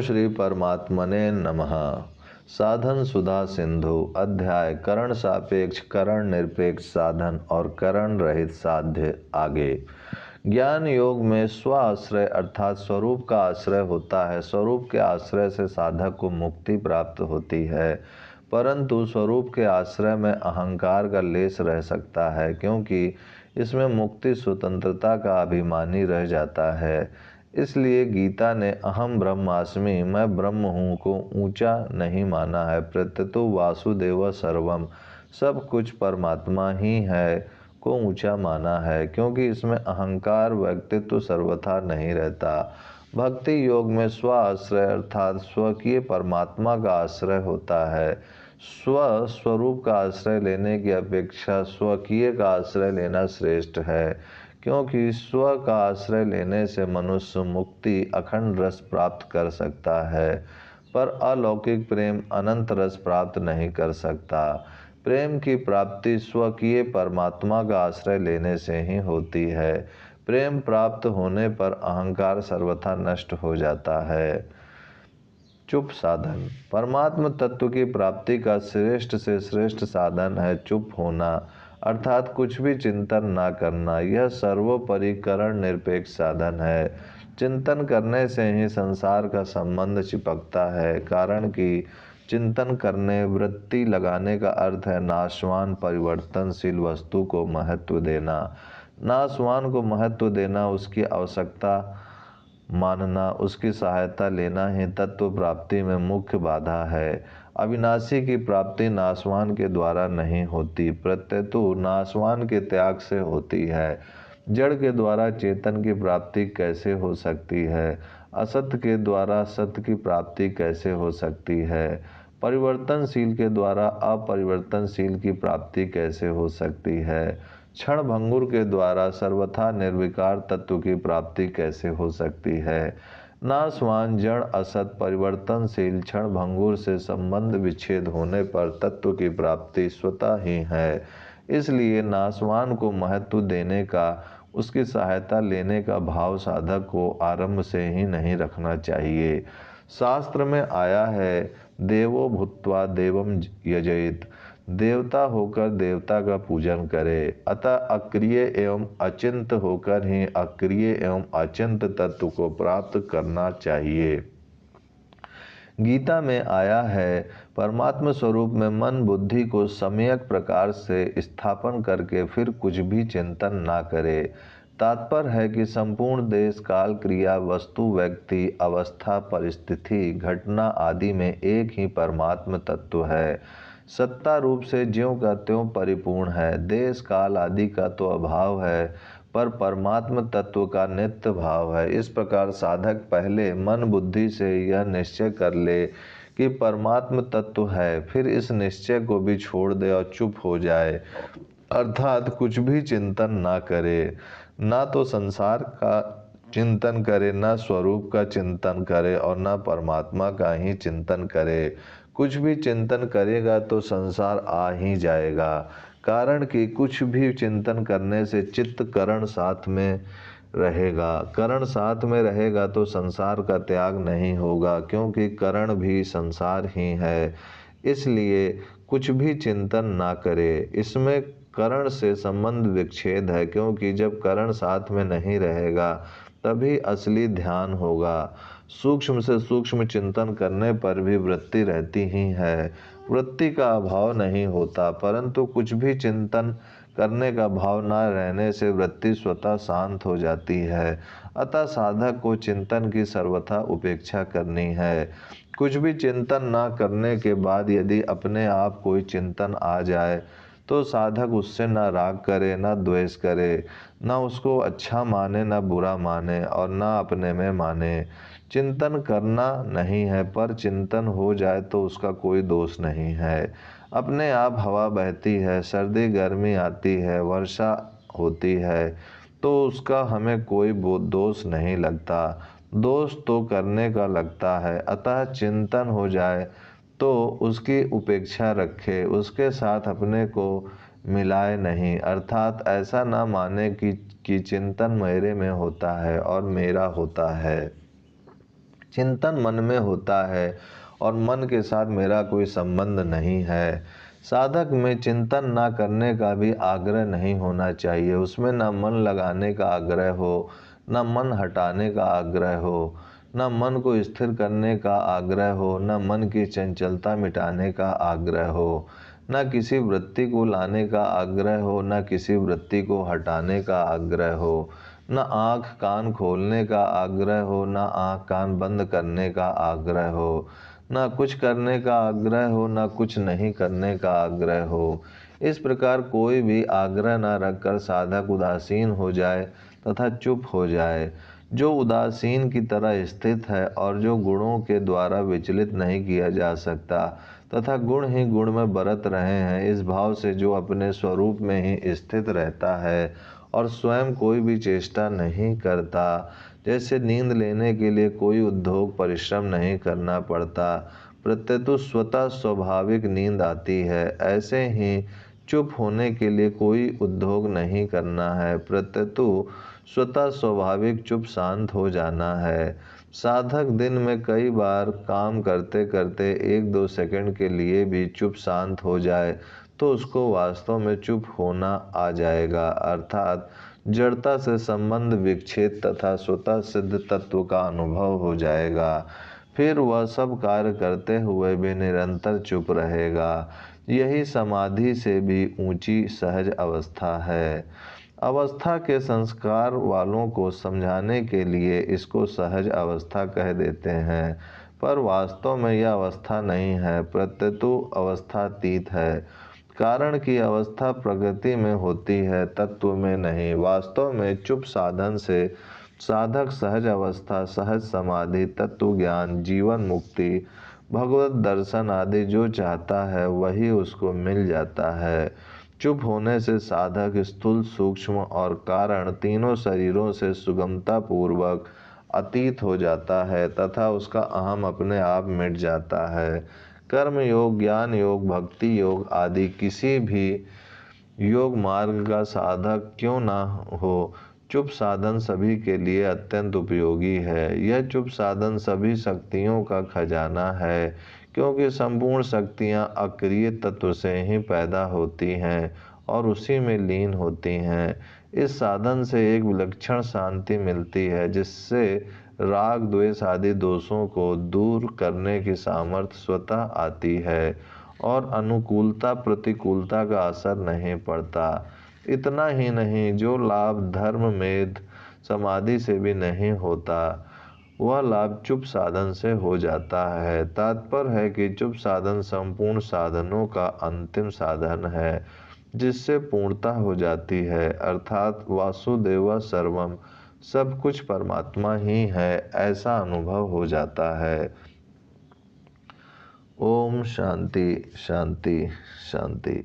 श्री परमात्मने नमः। साधन सुधा सिंधु अध्याय करण सापेक्ष, करण निरपेक्ष साधन और करण रहित साध्य। आगे ज्ञान योग में स्व आश्रय अर्थात स्वरूप का आश्रय होता है। स्वरूप के आश्रय से साधक को मुक्ति प्राप्त होती है, परंतु स्वरूप के आश्रय में अहंकार का लेस रह सकता है, क्योंकि इसमें मुक्ति स्वतंत्रता का अभिमानी रह जाता है। इसलिए गीता ने अहम ब्रह्मास्मि, मैं ब्रह्म हूँ, को ऊंचा नहीं माना है। प्रत्यतु वासुदेव सर्वम, सब कुछ परमात्मा ही है, को ऊंचा माना है, क्योंकि इसमें अहंकार व्यक्तित्व सर्वथा नहीं रहता। भक्ति योग में स्व आश्रय अर्थात स्वकीय परमात्मा का आश्रय होता है। स्वरूप का आश्रय लेने की अपेक्षा स्वकीय का आश्रय लेना श्रेष्ठ है, क्योंकि स्व का आश्रय लेने से मनुष्य मुक्ति अखंड रस प्राप्त कर सकता है, पर अलौकिक प्रेम अनंत रस प्राप्त नहीं कर सकता। प्रेम की प्राप्ति स्वकीय परमात्मा का आश्रय लेने से ही होती है। प्रेम प्राप्त होने पर अहंकार सर्वथा नष्ट हो जाता है। चुप साधन परमात्म तत्व की प्राप्ति का श्रेष्ठ से श्रेष्ठ साधन है चुप होना, अर्थात कुछ भी चिंतन ना करना। यह सर्वोपरि करण निरपेक्ष साधन है। चिंतन करने से ही संसार का संबंध चिपकता है, कारण कि चिंतन करने वृत्ति लगाने का अर्थ है नाशवान परिवर्तनशील वस्तु को महत्व देना। नाशवान को महत्व देना, उसकी आवश्यकता मानना, उसकी सहायता लेना ही तत्व प्राप्ति में मुख्य बाधा है। अविनाशी की प्राप्ति नाशवान के द्वारा नहीं होती, प्रत्यतु नाशवान के त्याग से होती है। जड़ के द्वारा चेतन की प्राप्ति कैसे हो सकती है? असत्य के द्वारा सत्य की प्राप्ति कैसे हो सकती है? परिवर्तनशील के द्वारा अपरिवर्तनशील की प्राप्ति कैसे हो सकती है? क्षण भंगुर के द्वारा सर्वथा निर्विकार तत्व की प्राप्ति कैसे हो सकती है? नाशवान जड़ असत परिवर्तनशील क्षण भंगुर से संबंध विच्छेद होने पर तत्व की प्राप्ति स्वतः ही है। इसलिए नाशवान को महत्व देने का, उसकी सहायता लेने का भाव साधक को आरंभ से ही नहीं रखना चाहिए। शास्त्र में आया है, देवो भूत्वा देवम यजेत, देवता होकर देवता का पूजन करे। अतः अक्रिय एवं अचिंत होकर ही अक्रिय एवं अचिंत तत्व को प्राप्त करना चाहिए। गीता में आया है, परमात्म स्वरूप में मन बुद्धि को सम्यक प्रकार से स्थापन करके फिर कुछ भी चिंतन ना करे। तात्पर्य है कि संपूर्ण देश काल क्रिया वस्तु व्यक्ति अवस्था परिस्थिति घटना आदि में एक ही परमात्म तत्व है। सत्ता रूप से ज्यों का त्यों परिपूर्ण है। देश काल आदि का तो अभाव है, पर परमात्म तत्व का नित्य भाव है। इस प्रकार साधक पहले मन बुद्धि से यह निश्चय कर ले कि परमात्म तत्व है, फिर इस निश्चय को भी छोड़ दे और चुप हो जाए, अर्थात कुछ भी चिंतन ना करे। ना तो संसार का चिंतन करे, ना स्वरूप का चिंतन करे और ना परमात्मा का ही चिंतन करे। कुछ भी चिंतन करेगा तो संसार आ ही जाएगा, कारण कि कुछ भी चिंतन करने से चित्त करण साथ में रहेगा। करण साथ में रहेगा तो संसार का त्याग नहीं होगा, क्योंकि करण भी संसार ही है। इसलिए कुछ भी चिंतन ना करे। इसमें करण से संबंध विच्छेद है, क्योंकि जब करण साथ में नहीं रहेगा तभी असली ध्यान होगा। सूक्ष्म से सूक्ष्म चिंतन करने पर भी वृत्ति रहती ही है, वृत्ति का अभाव नहीं होता, परंतु कुछ भी चिंतन करने का भाव न रहने से वृत्ति स्वतः शांत हो जाती है। अतः साधक को चिंतन की सर्वथा उपेक्षा करनी है। कुछ भी चिंतन ना करने के बाद यदि अपने आप कोई चिंतन आ जाए तो साधक उससे ना राग करे, ना द्वेष करे, ना उसको अच्छा माने, ना बुरा माने और ना अपने में माने। चिंतन करना नहीं है, पर चिंतन हो जाए तो उसका कोई दोष नहीं है। अपने आप हवा बहती है, सर्दी गर्मी आती है, वर्षा होती है, तो उसका हमें कोई दोष नहीं लगता। दोष तो करने का लगता है। अतः चिंतन हो जाए तो उसकी उपेक्षा रखे, उसके साथ अपने को मिलाए नहीं, अर्थात ऐसा ना माने कि चिंतन मेरे में होता है और मेरा होता है। चिंतन मन में होता है और मन के साथ मेरा कोई संबंध नहीं है। साधक में चिंतन ना करने का भी आग्रह नहीं होना चाहिए। उसमें ना मन लगाने का आग्रह हो, ना मन हटाने का आग्रह हो, न मन को स्थिर करने का आग्रह हो, न मन की चंचलता मिटाने का आग्रह हो, न किसी वृत्ति को लाने का आग्रह हो, न किसी वृत्ति को हटाने का आग्रह हो, न आँख कान खोलने का आग्रह हो, न आँख कान बंद करने का आग्रह हो, न कुछ करने का आग्रह हो, न कुछ नहीं करने का आग्रह हो। इस प्रकार कोई भी आग्रह न रखकर साधक उदासीन हो जाए तथा चुप हो जाए। जो उदासीन की तरह स्थित है और जो गुणों के द्वारा विचलित नहीं किया जा सकता तथा गुण ही गुण में बरत रहे हैं, इस भाव से जो अपने स्वरूप में ही स्थित रहता है और स्वयं कोई भी चेष्टा नहीं करता, जैसे नींद लेने के लिए कोई उद्योग परिश्रम नहीं करना पड़ता, प्रत्यतु स्वतः स्वाभाविक नींद आती है, ऐसे ही चुप होने के लिए कोई उद्योग नहीं करना है, प्रत्यतु स्वतः स्वाभाविक चुप शांत हो जाना है। साधक दिन में कई बार काम करते करते 1-2 सेकंड के लिए भी चुप शांत हो जाए तो उसको वास्तव में चुप होना आ जाएगा, अर्थात जड़ता से संबंध विच्छेद तथा स्वतः सिद्ध तत्व का अनुभव हो जाएगा। फिर वह सब कार्य करते हुए भी निरंतर चुप रहेगा। यही समाधि से भी ऊंची सहज अवस्था है। अवस्था के संस्कार वालों को समझाने के लिए इसको सहज अवस्था कह देते हैं, पर वास्तव में यह अवस्था नहीं है, प्रत्यतु अवस्थातीत है। कारण की अवस्था प्रकृति में होती है, तत्व में नहीं। वास्तव में चुप साधन से साधक सहज अवस्था, सहज समाधि, तत्व ज्ञान, जीवन मुक्ति, भगवत दर्शन आदि जो चाहता है वही उसको मिल जाता है। चुप होने से साधक स्थूल, सूक्ष्म और कारण तीनों शरीरों से सुगमता पूर्वक अतीत हो जाता है तथा उसका अहम अपने आप मिट जाता है। कर्म योग, ज्ञान योग, भक्ति योग आदि किसी भी योग मार्ग का साधक क्यों ना हो, चुप साधन सभी के लिए अत्यंत उपयोगी है। यह चुप साधन सभी शक्तियों का खजाना है, क्योंकि संपूर्ण शक्तियाँ अक्रिय तत्व से ही पैदा होती हैं और उसी में लीन होती हैं। इस साधन से एक विलक्षण शांति मिलती है, जिससे राग द्वेष आदि दोषों को दूर करने की सामर्थ्य स्वतः आती है और अनुकूलता प्रतिकूलता का असर नहीं पड़ता। इतना ही नहीं, जो लाभ धर्म मेध समाधि से भी नहीं होता, वह लाभ चुप साधन से हो जाता है। तात्पर्य है कि चुप साधन संपूर्ण साधनों का अंतिम साधन है, जिससे पूर्णता हो जाती है, अर्थात वासुदेव सर्वम, सब कुछ परमात्मा ही है, ऐसा अनुभव हो जाता है। ओम शांति शांति शांति।